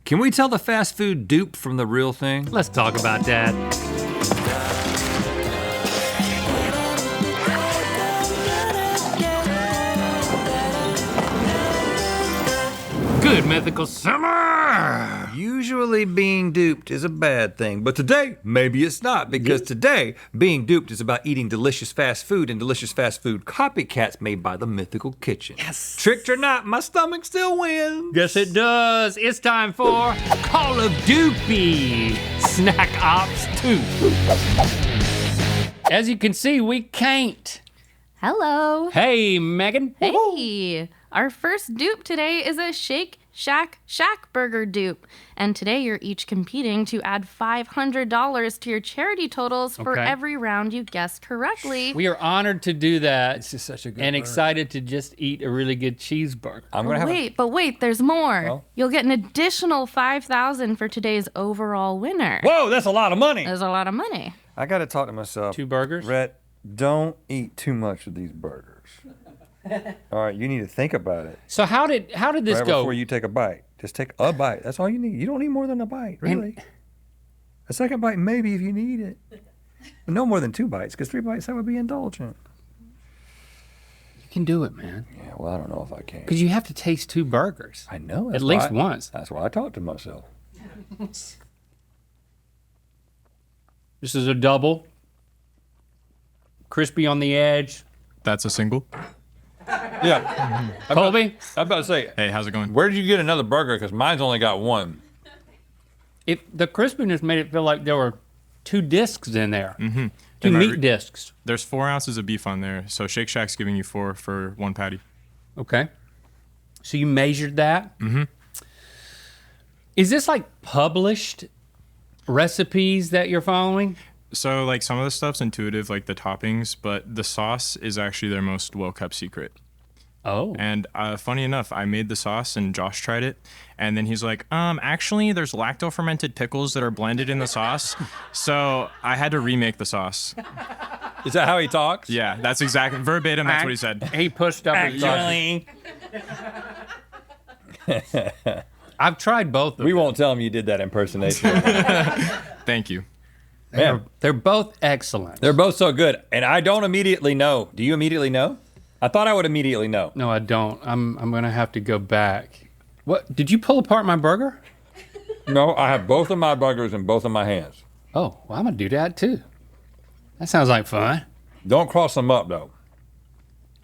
Can we tell the fast food dupe from the real thing? Let's talk about that. Good mythical summer! Usually being duped is a bad thing, but today, maybe it's not, because today, being duped is about eating delicious fast food and delicious fast food copycats made by the Mythical Kitchen. Yes! Tricked or not, my stomach still wins. Yes, it does. It's time for Call of Duty Snack Ops 2. As you can see, we can't. Hello. Hey, Megan. Hey. Our first dupe today is a Shake Shack Burger dupe. And today you're each competing to add $500 to your charity totals for every round you guessed correctly. We are honored to do that. This is such a good and burger. excited to just eat a really good cheeseburger. I'm gonna have But wait, there's more. Well? You'll get an additional $5,000 for today's overall winner. Whoa, that's a lot of money. There's a lot of money. I gotta talk to myself. 2 burgers? Rhett, don't eat too much of these burgers. All right, you need to think about it. So how did this Right go? before you take a bite. Just take a bite. That's all you need. You don't need more than a bite, really. A second bite, maybe, if you need it. But no more than 2 bites, because 3 bites, that would be indulgent. You can do it, man. Yeah, well, I don't know if I can. Because you have to taste 2 burgers. I know. At least once. That's why I talk to myself. This is a double. Crispy on the edge. That's a single. Yeah. Colby? I'm about to say, Hey, how's it going? where did you get another burger? Because mine's only got 1. The crispiness made it feel like there were 2 discs in there. Mm-hmm. 2 And meat discs. There's 4 ounces of beef on there, so Shake Shack's giving you 4 for 1 patty. Okay. So you measured that? Mm-hmm. Is this like published recipes that you're following? So like some of the stuff's intuitive, like the toppings, but the sauce is actually their most well-kept secret. Oh. And funny enough, I made the sauce and Josh tried it, and then he's like, actually there's lacto-fermented pickles that are blended in the sauce, so I had to remake the sauce. Is that how he talks? Yeah, that's exactly, verbatim, that's what he said. He pushed up his I've tried both of We them. won't tell him you did that impersonation. Thank you. They're both excellent. They're both so good, and I don't immediately know. Do you immediately know? I thought I would immediately know. No, I don't. I'm gonna have to go back. What? Did you pull apart my burger? No, I have both of my burgers in both of my hands. Oh, well, I'm gonna do that too. That sounds like fun. Don't cross them up, though.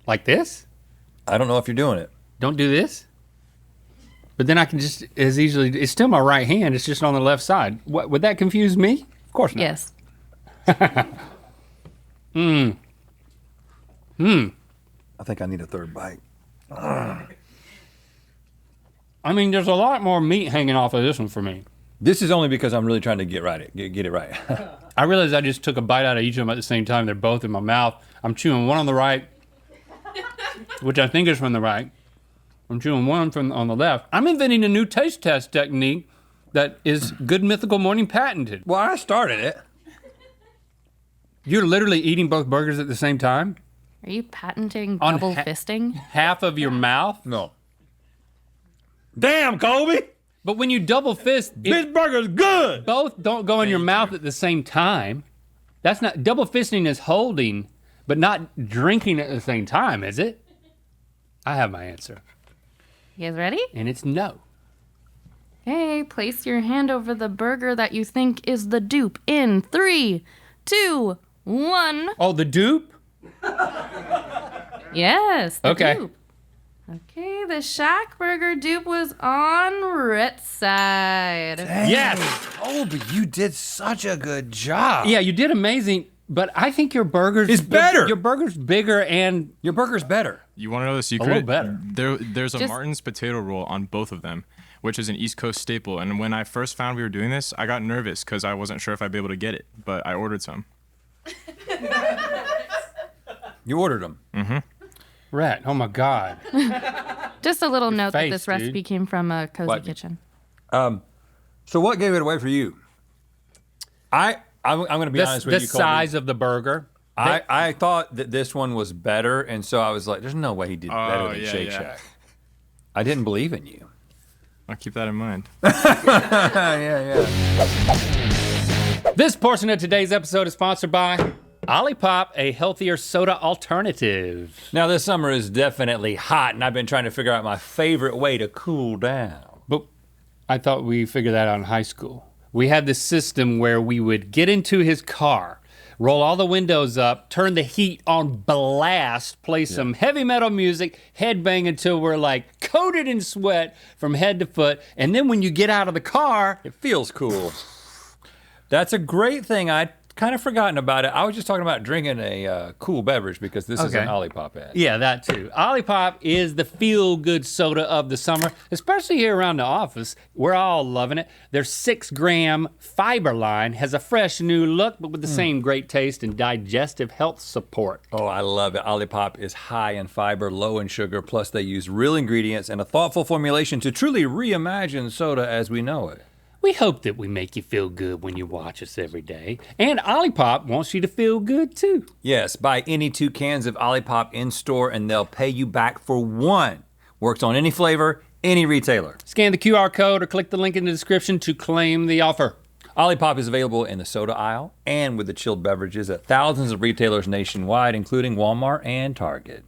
Like this? I don't know if you're doing it. Don't do this? But then I can just as easily, it's still my right hand, it's just on the left side. What, would that confuse me? Of course not. Yes. I think I need a 3rd bite. I mean, there's a lot more meat hanging off of this one for me. This is only because I'm really trying to get it right. I realized I just took a bite out of each of them at the same time. They're both in my mouth. I'm chewing one on the right, which I think is from the right. I'm chewing one on the left. I'm inventing a new taste test technique that is Good Mythical Morning patented. Well, I started it. You're literally eating both burgers at the same time? Are you patenting On double fisting? Half of your mouth? No. Damn, Colby! But when you double fist, This burger's good! both don't go in your mouth at the same time. That's not, double fisting is holding, but not drinking at the same time, is it? I have my answer, You guys ready? and it's no. Okay, place your hand over the burger that you think is the dupe in 3, 2, 1. Oh, the dupe? Yes, the Okay. dupe. Okay, the Shack Burger dupe was on Rhett's side. Yes! Colby, you did such a good job. Yeah, you did amazing, but I think your burger's... It's better. Your burger's bigger and Your burger's better. You want to know the secret? little better. There's a Just- Martin's potato roll on both of them, which is an East Coast staple. And when I first found we were doing this, I got nervous because I wasn't sure if I'd be able to get it, but I ordered some. You ordered them. Mm-hmm. Rhett, oh my God. Just a little note that face, this dude. recipe came from a Cozy What? Kitchen. So what gave it away for you? I'm going to be honest with The you, Colby. size of the burger. I thought that this one was better, and so I was like, there's no way he did better than yeah, Shake yeah. Shack. I didn't believe in you. I'll keep that in mind. Yeah. This portion of today's episode is sponsored by Olipop, a healthier soda alternative. Now this summer is definitely hot, and I've been trying to figure out my favorite way to cool down. But I thought we figured that out in high school. We had this system where we would get into his car, roll all the windows up, turn the heat on blast, play some heavy metal music, headbang until we're like coated in sweat from head to foot, and then when you get out of the car, It feels cool. That's a great thing. I'd kind of forgotten about it. I was just talking about drinking a cool beverage because this is an Olipop ad. yeah, that too. Olipop is the feel-good soda of the summer, especially here around the office. We're all loving it. Their 6-gram fiber line has a fresh new look, but with the same great taste and digestive health support. Oh, I love it. Olipop is high in fiber, low in sugar, plus they use real ingredients and a thoughtful formulation to truly reimagine soda as we know it. We hope that we make you feel good when you watch us every day. And Olipop wants you to feel good too. Yes, buy any 2 cans of Olipop in store and they'll pay you back for 1. Works on any flavor, any retailer. Scan the QR code or click the link in the description to claim the offer. Olipop is available in the soda aisle and with the chilled beverages at thousands of retailers nationwide, including Walmart and Target.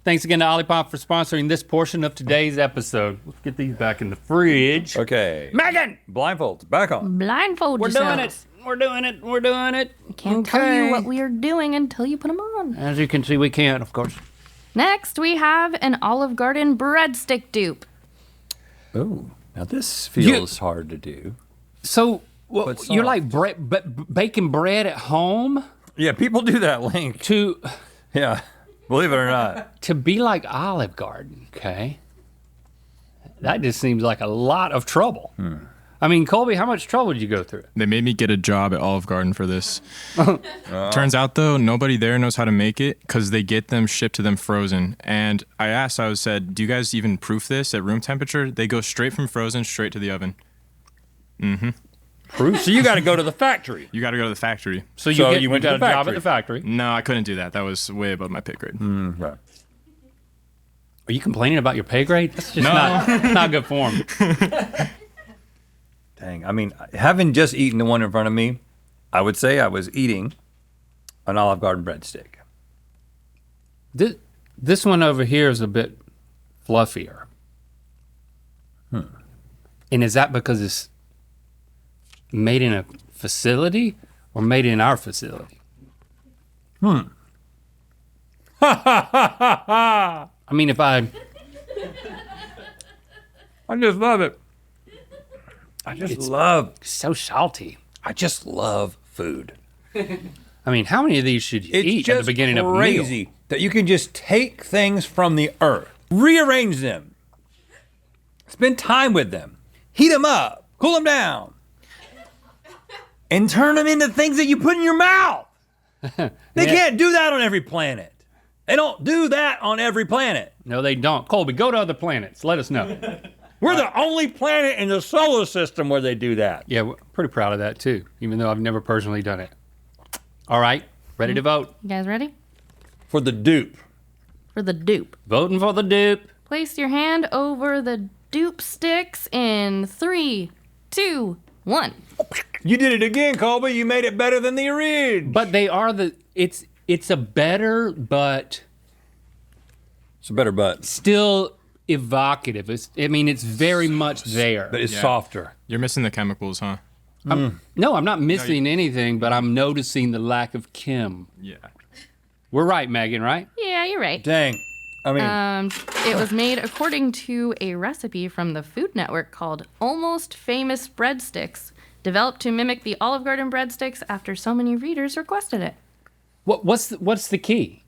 Thanks again to Olipop for sponsoring this portion of today's episode. Let's get these back in the fridge. Okay. Megan! Blindfolds, back on. Blindfold We're doing yourselves. it. We're doing it. We're doing it. Can't tell you what we are doing until you put them on. As you can see, we can't, of course. Next, we have an Olive Garden breadstick dupe. Ooh, now this feels hard to do. So, But you're soft. like baking bread at home Yeah, people do that, Link. to Yeah, believe it or not. be like Olive Garden, okay? That just seems like a lot of trouble. I mean, Colby, how much trouble did you go through? They made me get a job at Olive Garden for this. Turns out though, nobody there knows how to make it because they get them shipped to them frozen. And I said, do you guys even proof this at room temperature? They go straight from frozen straight to the oven. So you got to go to the factory. You got to go to the factory. So So you you went to got the a job factory. at the factory. No, I couldn't do that. That was way above my pay grade. Right. Are you complaining about your pay grade? That's just not good form. Dang, I mean, having just eaten the one in front of me, I would say I was eating an Olive Garden breadstick. This one over here is a bit fluffier. And is that because it's made in a facility or made in our facility? I mean, I just love it. I just love food. I mean, how many of these should you It's eat just at the beginning of a meal? crazy that you can just take things from the earth, rearrange them, spend time with them, heat them up, cool them down, and turn them into things that you put in your mouth. They can't do that on every planet. They don't do that on every planet. No, they don't. Colby, go to other planets. Let us know. We're the only planet in the solar system where they do that. Yeah, we're pretty proud of that too, even though I've never personally done it. All right, ready to vote? You guys ready? For the dupe. For the dupe. Voting for the dupe. Place your hand over the dupe sticks in 3, 2, 1. You did it again, Colby. You made it better than the original. But they are it's a better, but It's a better butt. still evocative. It's very much there. But it's Yeah. softer. You're missing the chemicals, huh? No, I'm not missing anything, but I'm noticing the lack of Kim. Yeah. We're right, Megan, right? Yeah, you're right. Dang. I mean, It was made according to a recipe from the Food Network called Almost Famous Breadsticks, developed to mimic the Olive Garden breadsticks after so many readers requested it. What's the key?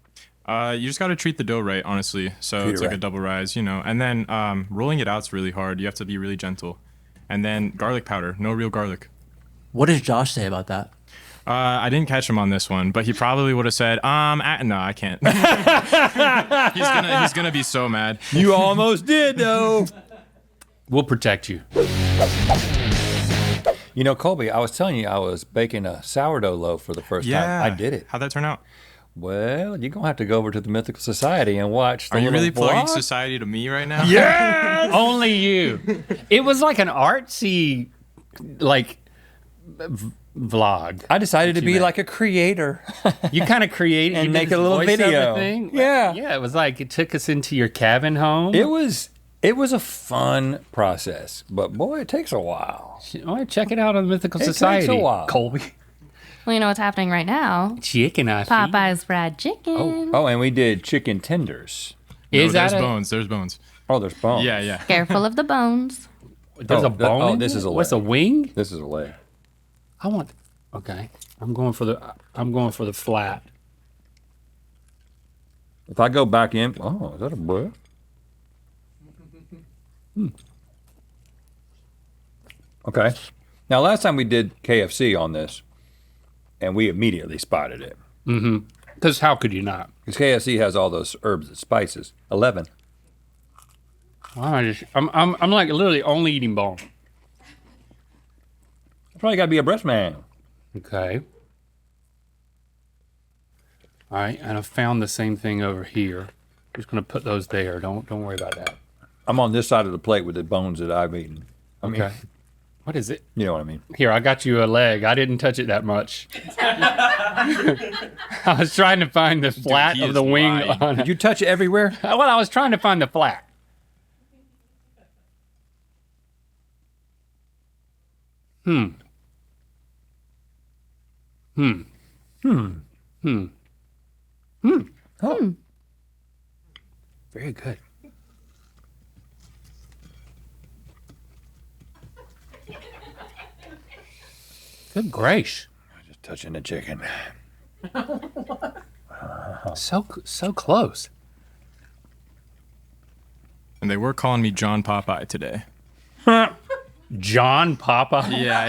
You just got to treat the dough right, honestly. So Treat it's it like a right. double rise, And then rolling it out's really hard. You have to be really gentle. And then garlic powder, no real garlic. What does Josh say about that? I didn't catch him on this one, but he probably would have said, no, I can't. he's gonna be so mad. you almost did, though. We'll protect you. You know, Colby, I was telling you I was baking a sourdough loaf for the first time. I did it. How'd that turn out? Well, you're gonna have to go over to the Mythical Society and watch. Are you really plugging vlog? society to me right now? Yeah. Only you. It was like an artsy, like, vlog. I decided to you be meant. like a creator. You kind of created And you make did a little this voiceover video. thing. Yeah. Yeah, it was like it took us into your cabin home. It was a fun process, but boy, it takes a while. Oh, check it out on the Mythical It Society. takes a while. Colby. Well, you know what's happening right now? Chicken, I see. Popeye's fried chicken. Oh, and we did chicken tenders. Is there's that bones. There's bones. Oh, there's bones. Yeah. Careful of the bones. There's Oh, a bone. oh, in this there? is a What's leg. a wing? This is a leg. I want. Okay, I'm going for the flat. If I go back in, oh, is that a breast? Okay. Now, last time we did KFC on this, and we immediately spotted it. Because how could you not? Because KFC has all those herbs and spices. 11. I'm like literally only eating bone. That's why you gotta be a breast man. Okay. All right, and I found the same thing over here. Just gonna put those there. Don't worry about that. I'm on this side of the plate with the bones that I've eaten. I mean, Okay. What is it? you know what I mean. Here, I got you a leg. I didn't touch it that much. I was trying to find the flat he of is the wing lying. on Did you touch it everywhere? Well, I was trying to find the flat. Very good. Good grace. Just touching the chicken. So close. And they were calling me John Popeye today. John Papa. Yeah.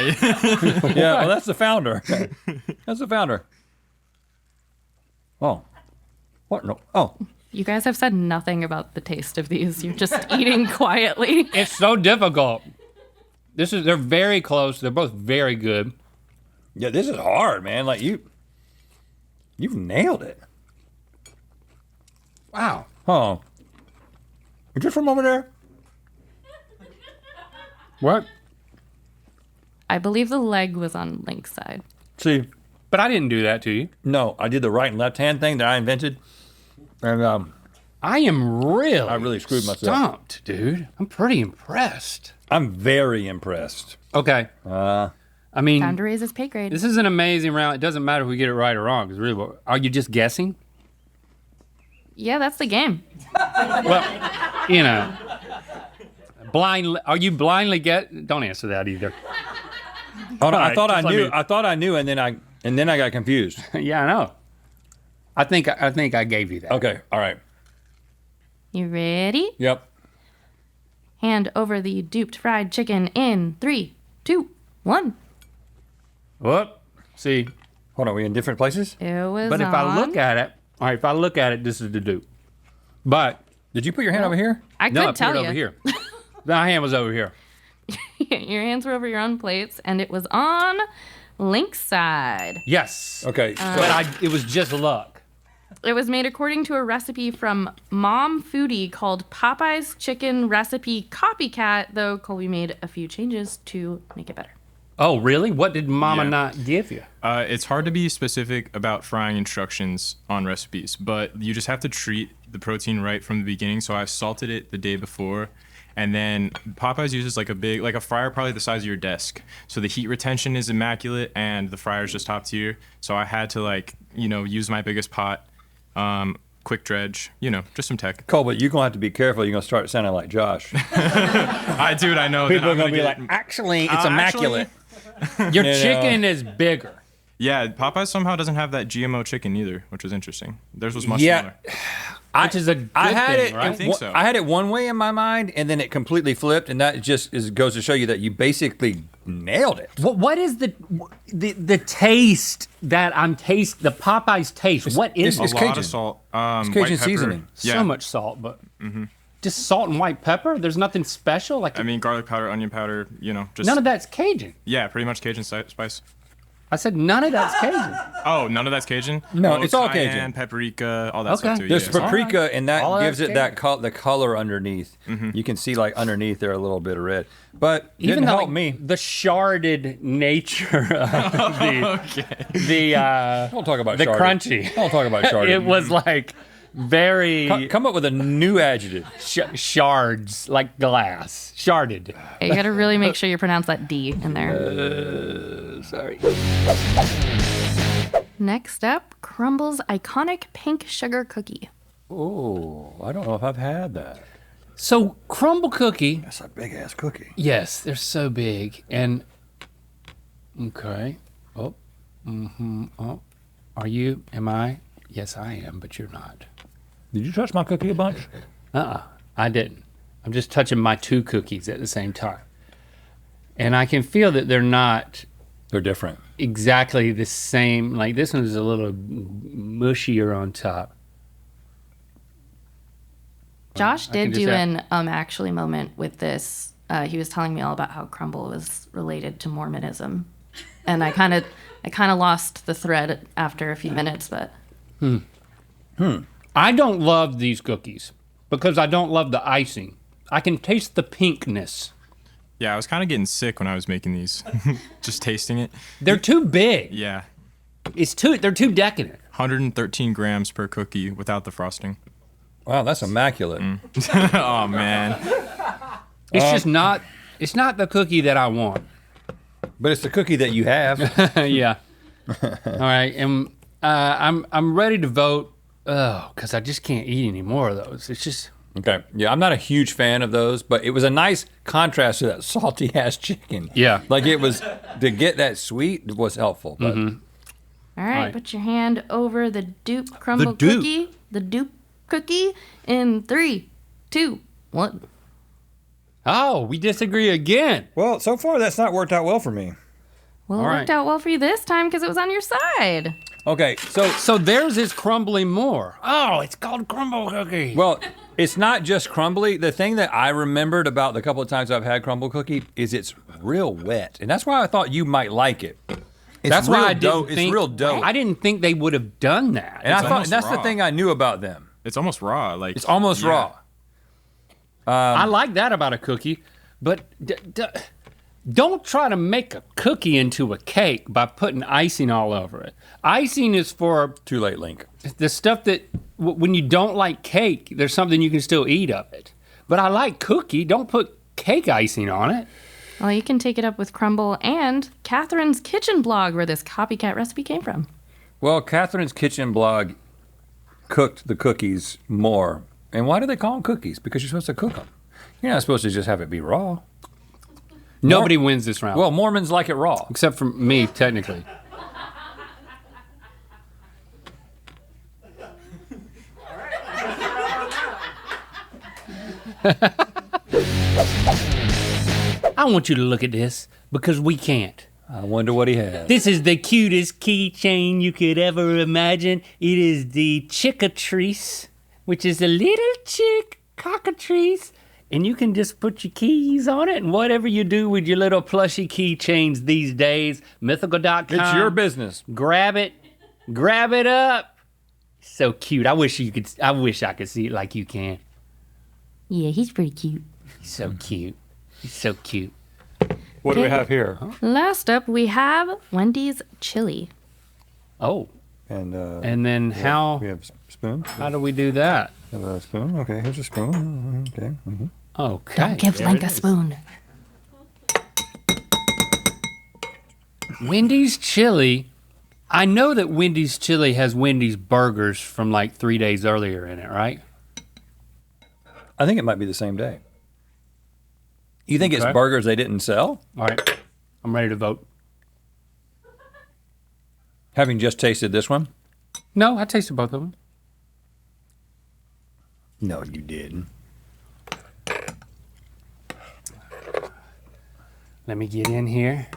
Yeah, well, that's the founder. That's the founder. Oh. What? No. Oh. You guys have said nothing about the taste of these. You're just eating quietly. It's so difficult. They're very close. They're both very good. Yeah, this is hard, man. Like you've nailed it. Wow. Oh. Is this from over there? What? I believe the leg was on Link's side. See, But I didn't do that to you. no, I did the right and left hand thing that I invented. And I am really I really screwed myself. stumped, dude. I'm pretty impressed. I'm very impressed. Okay. I mean, Time to raise his pay grade. this is an amazing round. It doesn't matter if we get it right or wrong. Because really, are you just guessing? Yeah, that's the game. Well, you know, are you blindly Don't answer that either. Oh no, All I right, thought I just let knew. me- I thought I knew, and then I got confused. Yeah, I know. I think I gave you that. Okay, all right. You ready? Yep. Hand over the duped fried chicken in 3, 2, 1. Whoop. See, Hold on, we in different places? It was but if I look at it, all right, if I look at it, this is the dupe. But Did you put your hand over here? I no, I could put tell it you. over here. My hand was over here. Your hands were over your own plates, and it was on Link's side. Yes. Okay. But it was just luck. It was made according to a recipe from Mom Foodie called Popeye's Chicken Recipe Copycat, though Colby made a few changes to make it better. Oh, really? What did Mama Yeah. not give you? It's hard to be specific about frying instructions on recipes, but you just have to treat the protein right from the beginning. So I salted it the day before, and then Popeyes uses like a fryer probably the size of your desk. So the heat retention is immaculate, and the fryer's just top tier. So I had to use my biggest pot, quick dredge, just some tech. Cole, but you're gonna have to be careful. You're gonna start sounding like Josh. I know. People are then I'm gonna be get- like, actually, it's actually- immaculate. Your You know. chicken is bigger. Yeah, Popeyes somehow doesn't have that GMO chicken either, which was interesting. Theirs was much Yeah. smaller. Which is a good I had thing, it. right? I think so. I had it one way in my mind, and then it completely flipped, and that goes to show you that you basically nailed it. What is the taste that I'm the Popeye's taste? What is it's it? A lot Cajun. of salt. Cajun white pepper. seasoning. Yeah. So much salt, but just salt and white pepper. There's nothing special. Like I mean, garlic powder, onion powder, just none of that's Cajun. yeah, pretty much Cajun spice. I said none of that's Cajun. Oh, none of that's Cajun? No, Oh, it's all cayenne, Cajun. paprika, all that Okay. stuff too. There's yeah. paprika, and that All of gives that's it the color underneath. You can see like underneath there a little bit of red, but Even didn't the, help like, me. the sharded nature of the Don't talk about the sharded. crunchy. Don't talk about sharded. It was like very Come up with a new adjective. shards, like glass, sharded. You gotta really make sure you pronounce that D in there. Sorry. Next up, Crumble's iconic pink sugar cookie. Oh, I don't know if I've had that. So crumble cookie. That's a big ass cookie. Yes, they're so big. And okay. Oh. Oh. Are you? Am I? Yes, I am, but you're not. Did you touch my cookie a bunch? I didn't. I'm just touching my 2 cookies at the same time. And I can feel that they're not They're different. exactly the same. Like this one's a little mushier on top. Josh I can did just do add- an actually moment with this. He was telling me all about how crumble was related to Mormonism, and I kind of lost the thread after a few minutes. But I don't love these cookies because I don't love the icing. I can taste the pinkness. Yeah, I was kind of getting sick when I was making these. Just tasting it. They're too big. Yeah. They're too decadent. 113 grams per cookie without the frosting. Wow, that's immaculate. Oh, man. It's just not. It's not the cookie that I want. But it's the cookie that you have. Yeah. All right, and I'm ready to vote. Oh, because I just can't eat any more of those. It's just. Okay. Yeah, I'm not a huge fan of those, but it was a nice contrast to that salty ass chicken. Yeah. Like it was to get that sweet was helpful. But all right, Right. put your hand over the dupe crumble dupe. cookie. The dupe cookie in 3, 2, 1. Oh, we disagree again. well, so far that's not worked out well for me. Well, All it right. worked out well for you this time because it was on your side. Okay, so So theirs is crumbling more. Oh, it's called crumble cookie. well, it's not just crumbly. The thing that I remembered about the couple of times I've had crumble cookie is it's real wet, and that's why I thought you might like it. It's That's why real I didn't It's think. real dope. I didn't think they would have done that. and I thought almost that's the raw. thing I knew about them. It's almost raw. Like It's almost yeah. raw. I like that about a cookie, but don't try to make a cookie into a cake by putting icing all over it. Icing is for Too late, Link. the stuff that when you don't like cake, there's something you can still eat of it. But I like cookie. Don't put cake icing on it. Well, you can take it up with Crumble and Catherine's Kitchen blog, where this copycat recipe came from. Well, Catherine's Kitchen blog cooked the cookies more. And why do they call them cookies? Because you're supposed to cook them. You're not supposed to just have it be raw. Nobody wins this round. Well, Mormons like it raw. except for me, technically. I want you to look at this because we can't. I wonder what he has. This is the cutest keychain you could ever imagine. It is the Chickatrice, which is a little chick cockatrice. And you can just put your keys on it, and whatever you do with your little plushy keychains these days, mythical.com. It's your business. Grab it up. So cute. I wish I could see it like you can. Yeah, he's pretty cute. He's so cute. He's so cute. What do we have here? Last up, we have Wendy's chili. Oh, And and then we have spoon. how do we do that? Have a spoon. Okay, here's a spoon. Okay. Okay. Don't give there Link it a is. spoon. Wendy's chili. I know that Wendy's chili has Wendy's burgers from like 3 days earlier in it, right? I think it might be the same day. You think it's Okay. burgers they didn't sell? All right. I'm ready to vote. Having just tasted this one? No, I tasted both of them. No, you didn't. Let me get in here.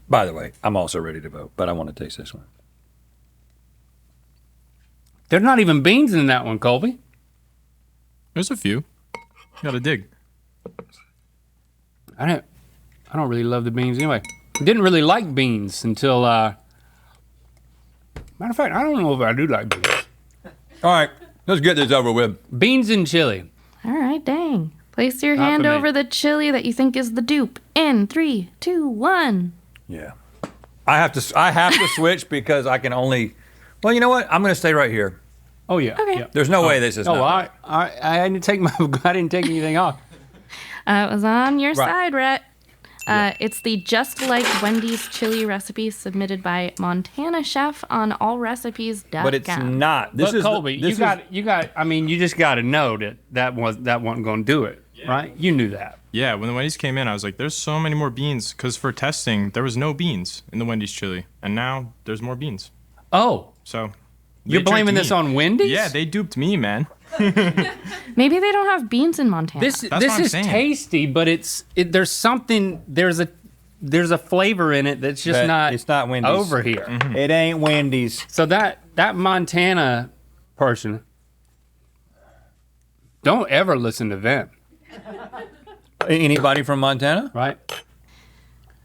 By the way, I'm also ready to vote, but I want to taste this one. There's not even beans in that one, Colby. There's a few. You gotta dig. I don't really love the beans anyway. Didn't really like beans until, matter of fact, I don't know if I do like beans. All right, let's get this over with. Beans and chili. All right, dang. Place your Not hand for me. over the chili that you think is the dupe. In 3, 2, 1. Yeah. I have to switch because I can only, well, you know what? I'm gonna stay right here. Oh yeah. Okay. Yeah. There's no way this is No, not. I didn't take I didn't take anything off. It was on your Right. side, Rhett. It's the Just Like Wendy's chili recipe submitted by Montana chef on allrecipes.com. But it's not. This But is Colby, this you got. I mean, you just got to know that wasn't going to do it, right? You knew that. Yeah, when the Wendy's came in, I was like, there's so many more beans. Because for testing, there was no beans in the Wendy's chili. And now there's more beans. Oh, So you're they tricked blaming me. this on Wendy's? Yeah, they duped me, man. Maybe they don't have beans in Montana. This what I'm is saying. tasty, but there's something there's a flavor in it that's just That- not. it's not Wendy's. over here. It ain't Wendy's. So that Montana person, don't ever listen to them, Anybody from Montana? right?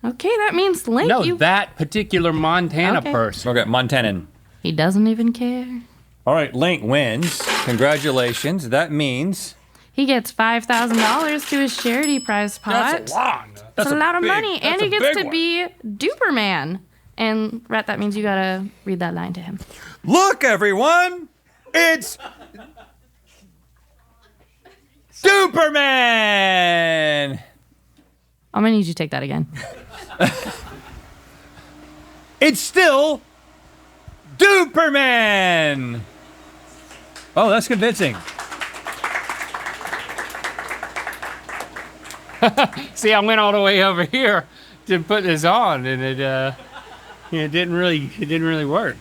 Okay, that means Link, No, you... that particular Montana Okay. person. Okay, Montanan. He doesn't even care. All right, Link wins. Congratulations. That means He gets $5,000 to his charity prize pot. that's a lot. That's a lot of big- money. And that's he a gets big to one. be Duperman. And, Rhett, that means you gotta read that line to him. Look, everyone, it's Superman. I'm gonna need you to take that again. It's still Duperman. Oh, that's convincing. See, I went all the way over here to put this on, and it didn't really work.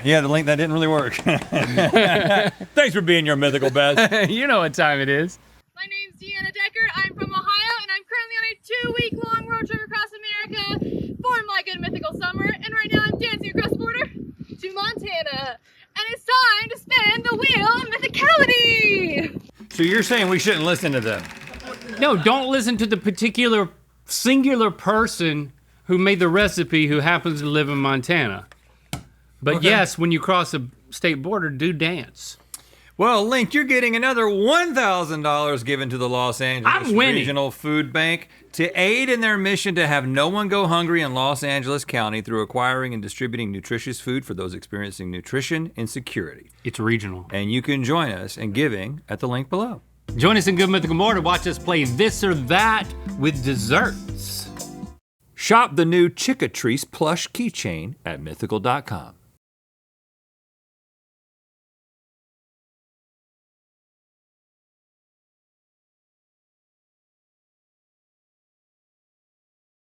Yeah, the link that didn't really work. Thanks for being your mythical best. You know what time it is. My name's Deanna Decker. I'm from Ohio, and I'm currently on a 2-week-long road trip across America for my good mythical summer. And right now I'm dancing across the border to Montana. And it's time to spin the wheel of mythicality! So you're saying we shouldn't listen to them? No, don't listen to the particular singular person who made the recipe who happens to live in Montana. But Okay. yes, when you cross a state border, do dance. Well, Link, you're getting another $1,000 given to the Los Angeles I'm winning. Regional Food Bank to aid in their mission to have no one go hungry in Los Angeles County through acquiring and distributing nutritious food for those experiencing nutrition insecurity. It's regional. And you can join us in giving at the link below. Join us in Good Mythical More to watch us play This or That with desserts. Shop the new Chickatrice plush keychain at mythical.com.